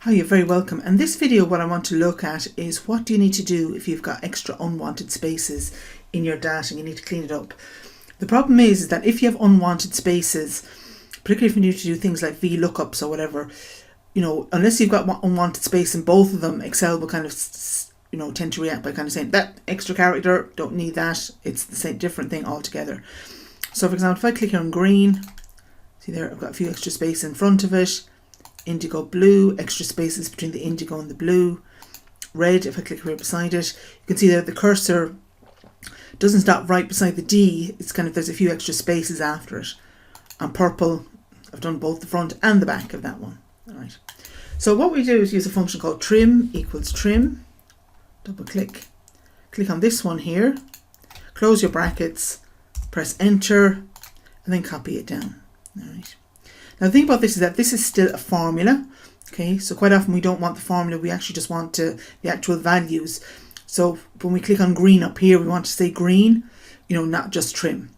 Hi, you're very welcome. And this video, what I want to look at is what do you need to do if you've got extra unwanted spaces in your data and you need to clean it up. The problem is that if you have unwanted spaces, particularly if you need to do things like VLOOKUPs or whatever, unless you've got unwanted space in both of them, Excel will kind of, tend to react by kind of saying that extra character, don't need that. It's the same different thing altogether. So for example, if I click here on green, see there, I've got a few extra space in front of it. Indigo blue, extra spaces between the indigo and the blue. Red, if I click here beside it, you can see that the cursor doesn't stop right beside the D. It's kind of, there's a few extra spaces after it. And purple, I've done both the front and the back of that one. All right. So what we do is use a function called trim equals trim. Double click. Click on this one here. Close your brackets. Press enter. And then copy it down. All right. Now the thing about this is that this is still a formula, okay, so quite often we don't want the formula, we actually just want the actual values. So when we click on green up here, we want to say green, not just trim.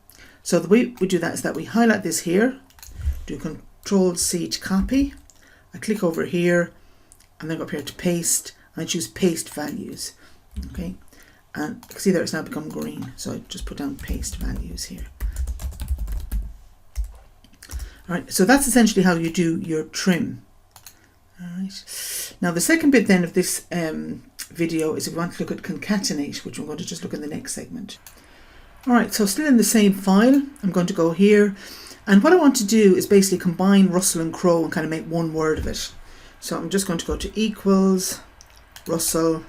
So the way we do that is that we highlight this here, do Control-C to copy, I click over here, and then go up here to paste, and I choose paste values, okay, and you can see there it's now become green, so I just put down paste values here. Alright, so that's essentially how you do your trim. Alright, now the second bit then of this video is if we want to look at concatenate, which I'm going to just look in the next segment. Alright, so still in the same file, I'm going to go here, and what I want to do is basically combine Russell and Crow and kind of make one word of it. So I'm just going to go to equals, Russell,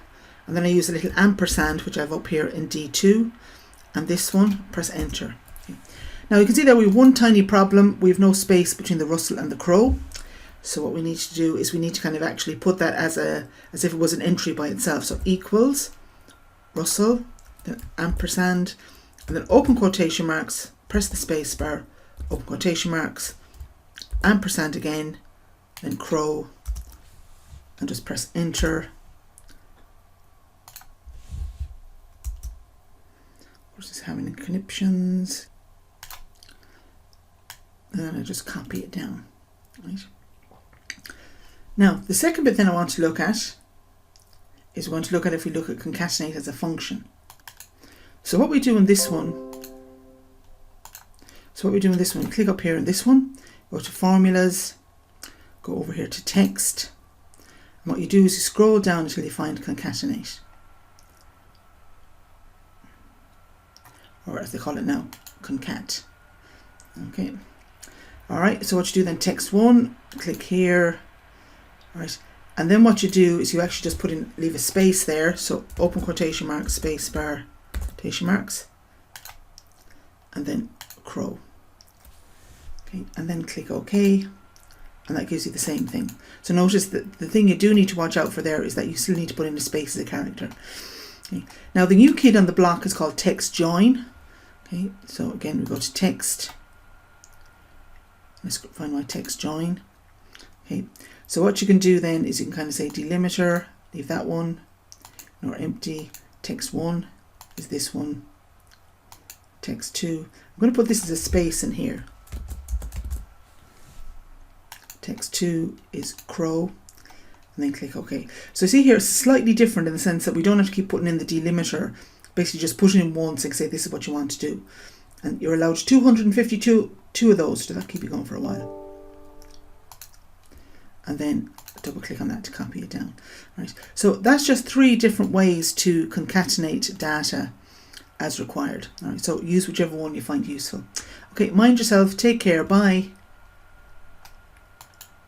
and then I use a little ampersand, which I have up here in D2, and this one, press enter. Now you can see that we have one tiny problem. We have no space between the Russell and the Crow. So what we need to do is we need to kind of actually put that as if it was an entry by itself. So equals, Russell, then ampersand, and then open quotation marks, press the space bar, open quotation marks, ampersand again, then Crow, and just press enter. Of course, it's having conniptions. And then I just copy it down. Right. Now, the second bit then I want to look at is we're going to look at if we look at concatenate as a function. So what we do in this one, click up here in this one, go to formulas, go over here to text, and what you do is you scroll down until you find concatenate. Or as they call it now, concat. Okay. Alright, so what you do then, text 1, click here, right, and then what you do is you actually just leave a space there, so open quotation marks, space bar, quotation marks, and then Crow. Okay, and then click OK, and that gives you the same thing. So notice that the thing you do need to watch out for there is that you still need to put in a space as a character. Okay. Now the new kid on the block is called TextJoin. Okay, so again we go to text. Let's find my TextJoin. Okay, so what you can do then is you can kind of say delimiter, leave that one, or empty. Text 1 is this one. Text 2. I'm going to put this as a space in here. Text 2 is Crow, and then click OK. So see here, it's slightly different in the sense that we don't have to keep putting in the delimiter. Basically, just put it in once and say this is what you want to do, and you're allowed 252 of those, so that'll keep you going for a while. And then double click on that to copy it down. Right. So that's just 3 different ways to concatenate data as required. All right. So use whichever one you find useful. Okay, mind yourself, take care, bye.